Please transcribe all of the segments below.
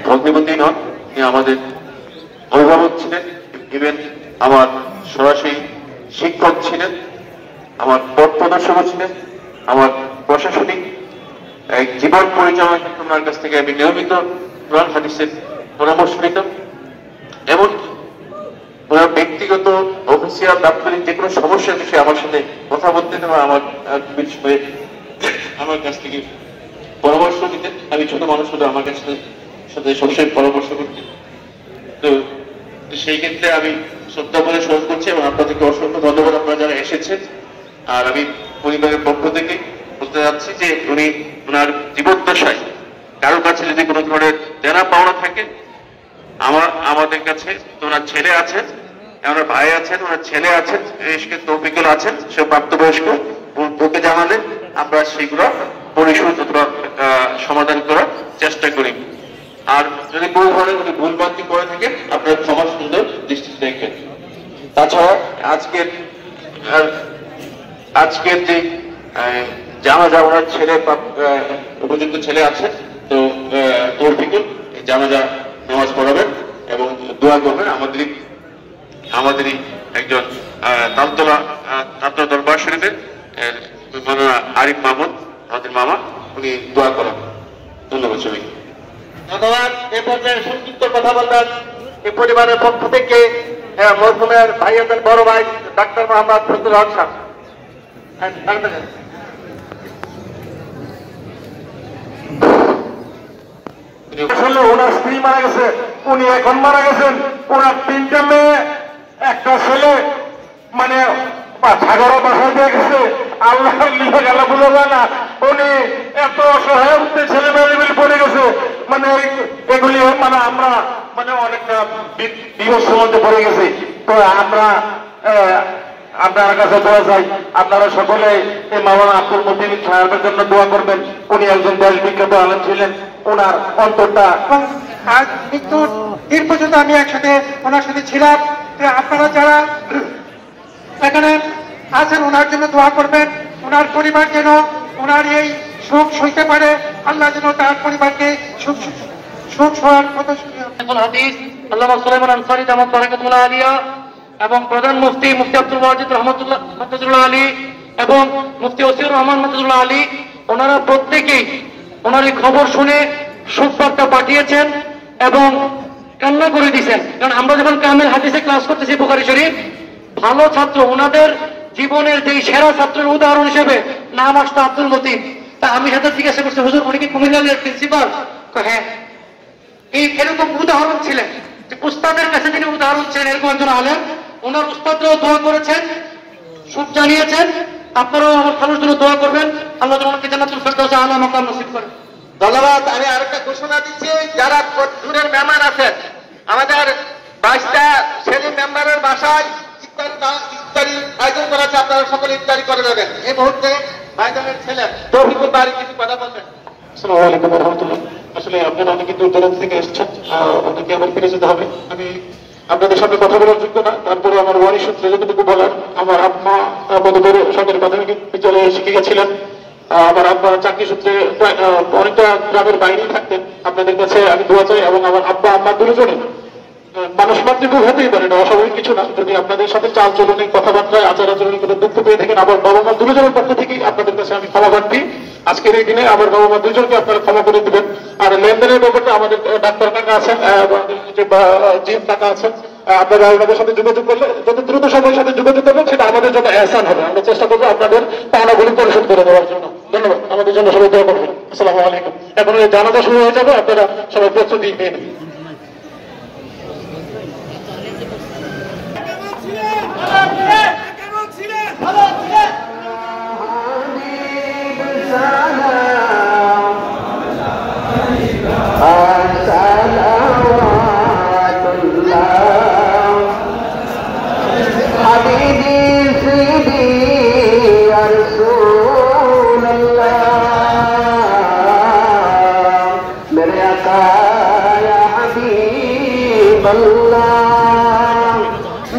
ভগ্নিপতি নন, তিনি আমাদের অভিভাবক ছিলেন, ইভেন আমার সরাসরি শিক্ষক ছিলেন, আমার পথ প্রদর্শক ছিলেন, আমার প্রশাসনিক জীবন পরিচালনার ক্ষেত্রে ওনার কাছ থেকে আমি নিয়মিত কোরআন হাদিসের পরামর্শ নিতাম। এমনকি ওনার ব্যক্তিগত অফিসিয়াল দাপ্তরিক যে কোনো সমস্যার বিষয়ে আমার সাথে কথা বলতে বা আমার বিষয়ে আমার কাছ থেকে পরামর্শ নিতেন। আমি ছোট মানুষ হলে আমার কাছে সাথে সবসময় পরামর্শ করতেন। তো সেই ক্ষেত্রে আমি শ্রদ্ধা করে স্মরণ করছি এবং আপনাদেরকে অসংখ্য ধন্যবাদ আপনারা যারা এসেছেন। আর আমি পরিবারের পক্ষ থেকে বলতে যাচ্ছি যে উনি ওনার জীবদ্দশায় কারোর কাছে যদি কোনো ধরনের দেনা পাওনা থাকে, আমাদের কাছে ওনার ছেলে আছেন, ওনার ভাই আছেন, ওনার ছেলে আছেন, তৌফিকুল আছেন, সে প্রাপ্তবয়স্ক, ওকে জানালে আমরা সেগুলো পরিশোধ অথবা সমাধান করার চেষ্টা করি। আর যদি কোনো ধরনের যদি ভুলভ্রান্তি করে থাকেন আপনারা ক্ষমা সুন্দর দৃষ্টিতে দেখবেন। তাছাড়া আজকের যে জানাজা ওনার ছেলে উপযুক্ত ছেলে আছে, তো তৌফিকুল জানাজা নামাজ পড়াবেন এবং দোয়া করবেন। আমাদেরই একজন তালতলা দরবার শরীফের আরিফ মাহমুদ, আমাদের মামা, উনি দোয়া করাবেন। ধন্যবাদ সবাইকে। ধন্যবাদ। এ পর্যায়ে সংক্ষিপ্ত কথা বলবেন এই পরিবারের পক্ষ থেকে মরহুমের ভাইয়াদের বড় ভাই ডাক্তার মোহাম্মদ ফজলুল হক সাহেব। আসলে ওনার স্ত্রী মারা গেছে, উনি এখন মারা গেছেন, ওনার 3টা মেয়ে, একটা ছেলে, মানে সাগরও বাসা দিয়ে গেছে। আল্লাহর লিখে গেল বোঝা যায় না, উনি এত অসহায় উঠতে ছেলে মেয়ে পড়ে গেছে। মানে এগুলি মানে আমরা মানে অনেকটা বিভৎস মধ্যে পড়ে গেছি। তো আমরা আপনার কাছে দোয়া চাই, আপনারা সকলে এই মাওলানা আব্দুল মতিন সাহেবের জন্য দোয়া করবেন। উনি একজন দেশ বিখ্যাত আলেম ছিলেন, ওনার অন্তরটা আজ মৃত্যুর দিন পর্যন্ত আমি একসাথে ওনার সাথে ছিলাম। আপনারা যারা এখানে আছেন ওনার জন্য দোয়া করবেন, ওনার পরিবার যেন ওনার এই সুখ সইতে পারে, আল্লাহ যেন তার পরিবারকে সুখ সহার মতো হাদিস আল্লামা সুলাইমান আনসারী দামাত বারাকাতুল্লাহ আলিয়া এবং প্রধান মুফতি আব্দুল ওয়াজিদ রহমতুল্লাহ আলী এবং মুফতি ওসিউর রহমান রহমতুল্লাহ আলী, ওনারা প্রত্যেকেই ওনার এই খবর শুনে সুখবার্তা পাঠিয়েছেন এবং কান্না করে দিয়েছেন। কারণ আমরা যখন কামেল হাদিসে ক্লাস করতেছি বুখারী শরীফ, ভালো ছাত্র ওনাদের জীবনের যে সেরা ছাত্রের উদাহরণ হিসেবে নাম আসতো আব্দুল মতিন। তা আমি সাথে জিজ্ঞাসা করছি, হুজুর উনি কি কুমিল্লার প্রিন্সিপাল? হ্যাঁ। এরকম উদাহরণ ছিলেন, যে উস্তাদের কাছে যিনি উদাহরণ ছিলেন এরকম একজন আলেম। ওনার উস্তাদরাও দোয়া করেছেন, সুখ জানিয়েছেন। আপনারাও আমার ভালোর জন্য দোয়া করবেন, আল্লাহ ওনাকে জান্নাতুল ফেরদাউস আলা মাকাম নসিব করেন। ধন্যবাদ। আমি আরেকটা ঘোষণা দিচ্ছি, যারা দূরের মেহমান আছেন, আমাদের 22টা সেলিম মেম্বারের বাসায় ইফতারি আয়োজন করা আছে, আপনারা সকলে ইফতারি করে যাবেন। এই মুহূর্তে ভাইজানের ছেলে তৌফিকুল বাড়ি কিছু কথা বলবেন। আসসালামু আলাইকুম ওয়া রাহমাতুল্লাহ। আসলে আপনারা অনেকে দূর দূরান্ত থেকে এসেছেন, অনেকে আবার ফিরে যেতে হবে। আমি আপনাদের সামনে কথা বলার যোগ্য না, তারপরে আমার ওয়ারি সূত্রে যতটুকু বলার, আমার আম্মা মধুপুর সরকারি প্রাথমিক বিদ্যালয়ে শিক্ষিকা ছিলেন। আমার আব্বা চাকরি সূত্রে অনেকটা গ্রামের বাইরেই থাকতেন। আপনাদের কাছে আমি দোয়া চাই এবং আমার আব্বা আম্মা দুজনে মানুষ মাতৃ ভুল হতেই পারে না, অস্বাভাবিক কিছু না। যদি আপনাদের সাথে চাল চলনে কথাবার্তায় আচার আচরণে কোনো দুঃখ পেয়ে থাকেন, আমার বাবা মা দুজনের পক্ষ থেকেই আপনাদের কাছে আমি ক্ষমা প্রার্থী। আজকের এই দিনে আমার বাবা মা দুজনকে আপনারা ক্ষমা করে দিবেন। আর লেনদেনের ব্যাপারটা আমাদের ডাক্তার কাকা আছেন, জিম কাকা আছেন, আপনারা ওনাদের সাথে যোগাযোগ করলে যত দ্রুত সময়ের সাথে যোগাযোগ করবেন সেটা আমাদের জন্য আহসান হবে। আমরা চেষ্টা করবো আপনাদের পাওনাগুলি পরিশোধ করে দেওয়ার জন্য। ধন্যবাদ। আমাদের জন্য সবাই দোয়া করবেন। আসসালামু আলাইকুম। এখন জানাজা শুরু হয়ে যাবে, আপনারা সবাই প্রস্তুতি নিয়ে নিন।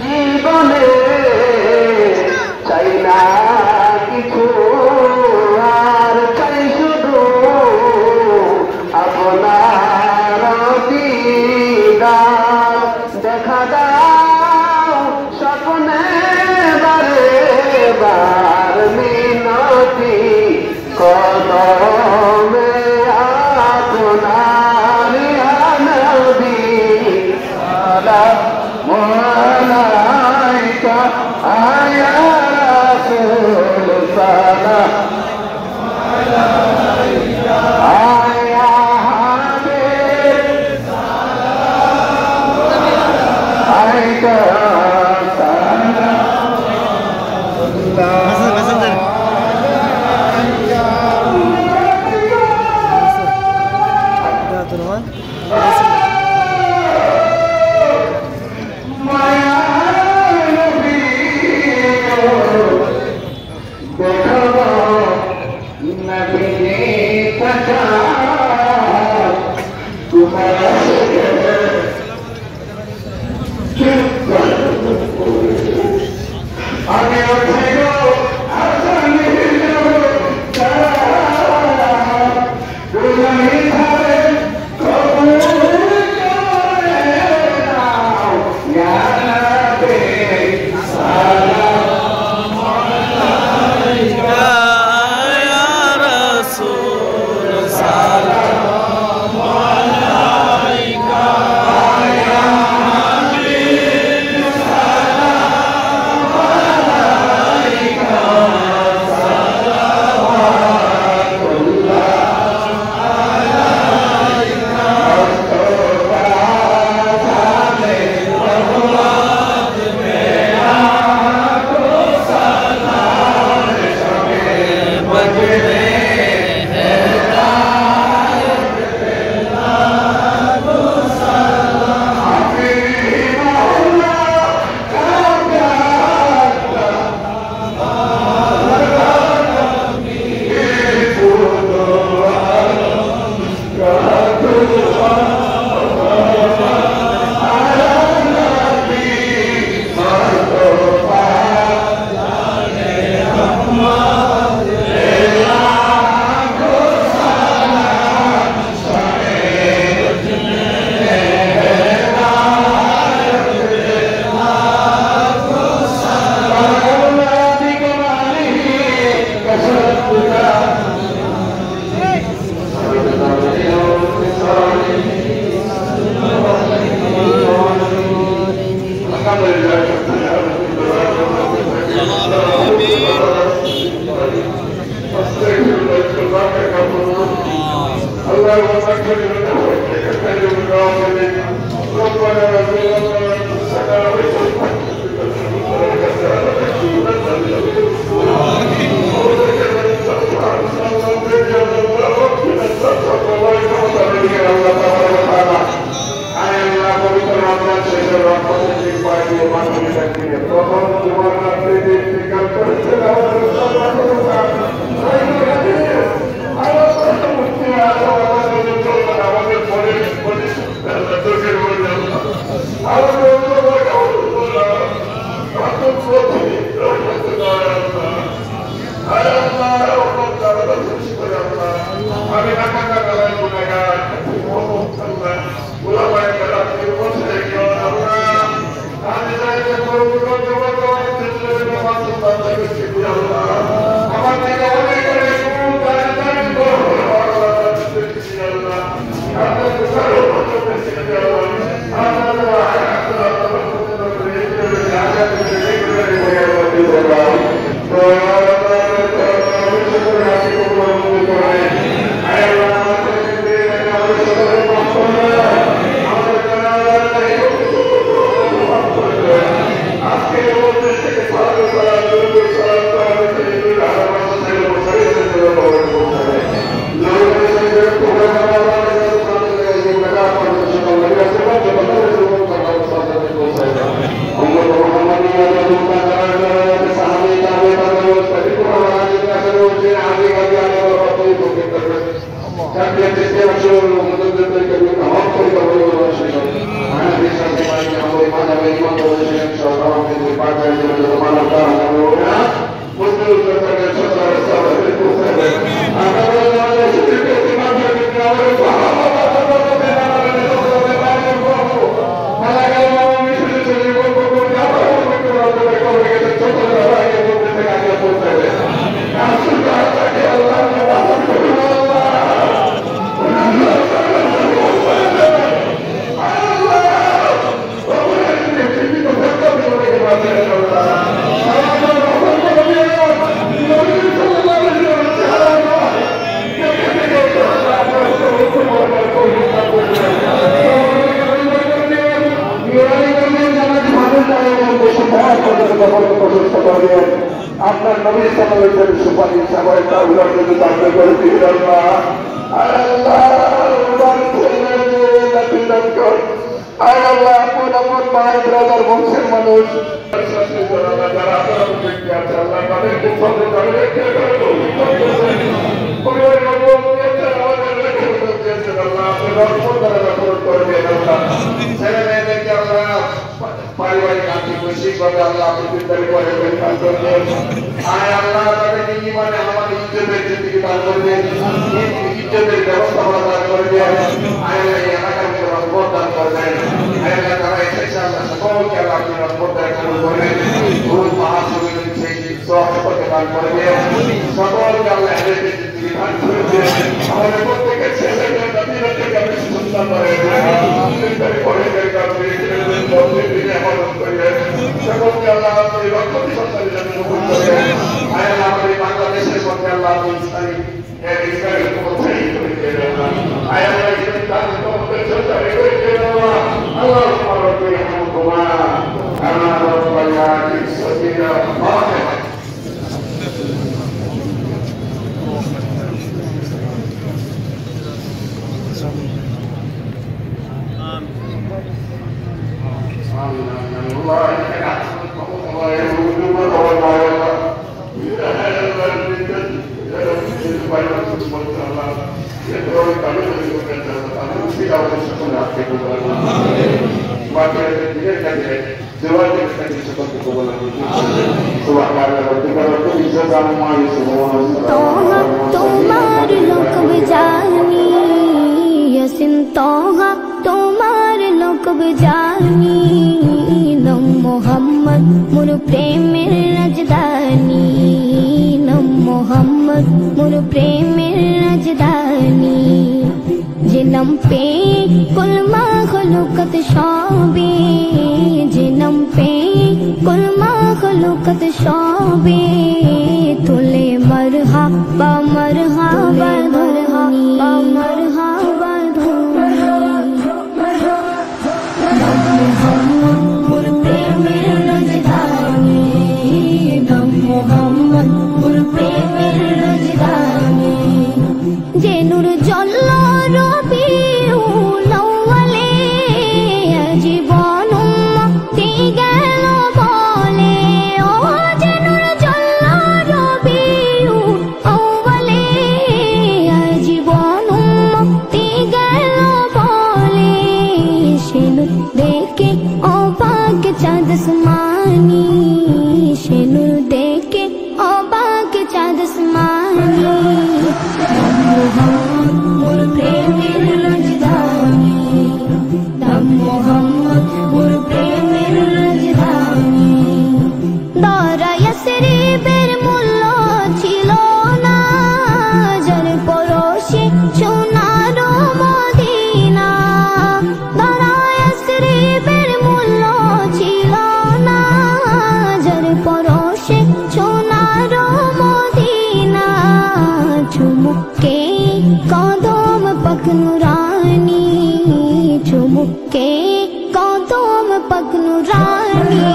জীবনে চাই না কিছু, আর চাই শুধু আপনার আপনার নবী সাল্লাল্লাহু সুপারিশ সাগরে তাওবা যদি তাকে করে দিন আল্লাহ আল্লাহ আপন আপন ভাই ব্রাদার বংশের মানুষ পারিবারিক আর্থিক বৈশ্বিকভাবে আল্লাহ প্রতিষ্ঠান করে আয় আল্লাহ তাদেরকে ইমানে আমাদের ইজ্জতের জিন্দিগি দান করবেন ইজ্জতের ব্যবস্থাপনা দিয়ে আল্লাহ এই এলাকার উপর রহমত দান করবেন। আল্লাহ যারা এসেছে আল্লাহ সকলকে আল্লাহ আপনি রহমত দান করবেন। ভুল পাহাড় সঙ্গে সেই সহজপথে দান করবেন। সকলকে আল্লাহ হেদায়েতের বিধান করবেন। আমাদের প্রত্যেকের ছেলেকে নবীর থেকে আপনি সুন্দর করে পড়ে কারণে দিনে হেফাজত করবেন। সকলকে আল্লাহ আপনি রক্ষী সন্তানের জন্য কবুল করবেন। আল্লাহ আমাদের বাংলাদেশের মধ্যে আল্লাহ আপনি ইসলামী ইসরায়েল পৌঁছাই করে দেবেন। আল্লাহ ইসলামী তাদের তোমাদের চর্চা করে দেবেন। আল্লাহ আমাকে হুকুমা আল্লাহ রাব্বানা ইসসাদিনা ফাতিহা। তোমার লোকব জানি ইয়াসিন তোহা তোমার লোকব জানি নম মোহাম্মদ মোর প্রেমের রাজধানী নম মোহাম্মদ মোর প্রেমের রাজধানী जिनम पे कुल मखलूकत शोबे जिनम पे कुल मखलूकत शोबे तुले मरहबा मरहबा मरहबा मरहबा मोर प्रेमेर राजधानी नम मोहम्मद मोर प्रेमेर राजधानी जे नूर जल्ला आसमानी शेनुर देखे अबाक चाँद आसमानी मोर प्रेमेर राजधानी नाम मोहम्मद मोर प्रेमेर राजधानी दारा यासरिबेर मूल्य छिलो ना जार पड़ोशे सोनार मदीना दारा यासरिबेर मूल्य छिलो ना जार पड़ोशे सोनार मदीना चुमुके कदम पक नूरानी चुमुके कदम पक नूरानी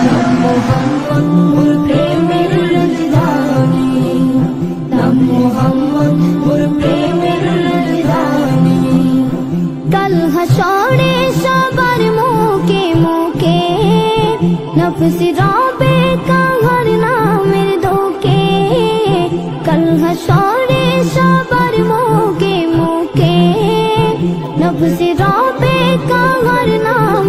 नाम मोहम्मद मोर प्रेमेर राजधानी नाम मोहम्मद मोर प्रेमेर राजधानी कल हशरे सबर मुके मुके नफ्स राबे का घर नामेर धोके कल हशरे सबर मुके मुके नफ्स राबे का घर नाम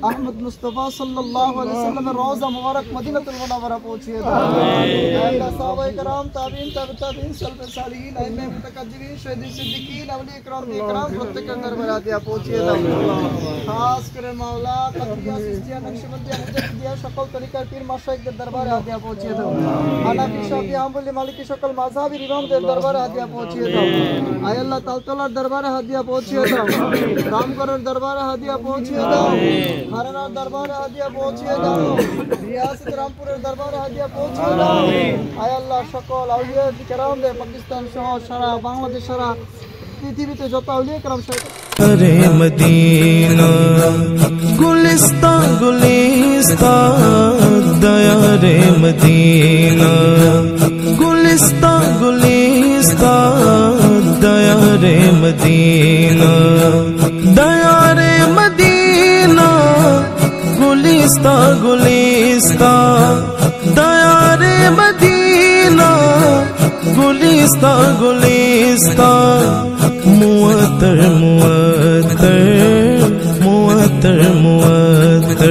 अहमद मुस्तफा सल्लल्लाहु अलैहि वसल्लम रोजा मुबारक मदीनतुल मुनव्वरा पहुंचिए अल्लाह साहब कराम ताबीन ताबीन सल्फ सालिहीन अइम्मा मुतकद्दिमीन शहीद सिद्दीकीन औलिया किराम के किराम प्रत्येक अंदर दिया पहुंचिए खास करे मौला कतरिया सिस्तिया नक्शबंदिया मुजद्दिदिया সকল তরিকার পীর মাশায়েখদের দরবারে হাদিয়া পৌঁছিয়ে দাও হানাফি শাফি হাম্বলি মালিকি সকল মাযহাবী ইমামদের দরবারে হাদিয়া পৌঁছিয়ে দাও আয় আল্লাহ তালতলার দরবারে হাদিয়া পৌঁছিয়ে দাও রামগড়ের দরবারে হাদিয়া পৌঁছিয়ে দাও হারানার দরবারে হাদিয়া পৌঁছিয়ে দাও রিয়াসত রামপুরের দরবারে হাদিয়া পৌঁছিয়ে দাও আয় আল্লাহ সকল আউলিয়া কিরামদের পাকিস্তান সহ সারা বাংলাদেশ সারা পৃথিবীতে যত আউলিয়া কিরাম अरे मदीना गुलिस्तां गुलिस्तां दया रे मदीना गुलिस्तां गुलिस्तां दया रे मदीना दया रे मदीना गुलिस्तां गुलिस्तां दया रे मदीना गुलिस्तां गुलिस्तां मुअत्तर मुअत्तर मुअत्तर मुअत्तर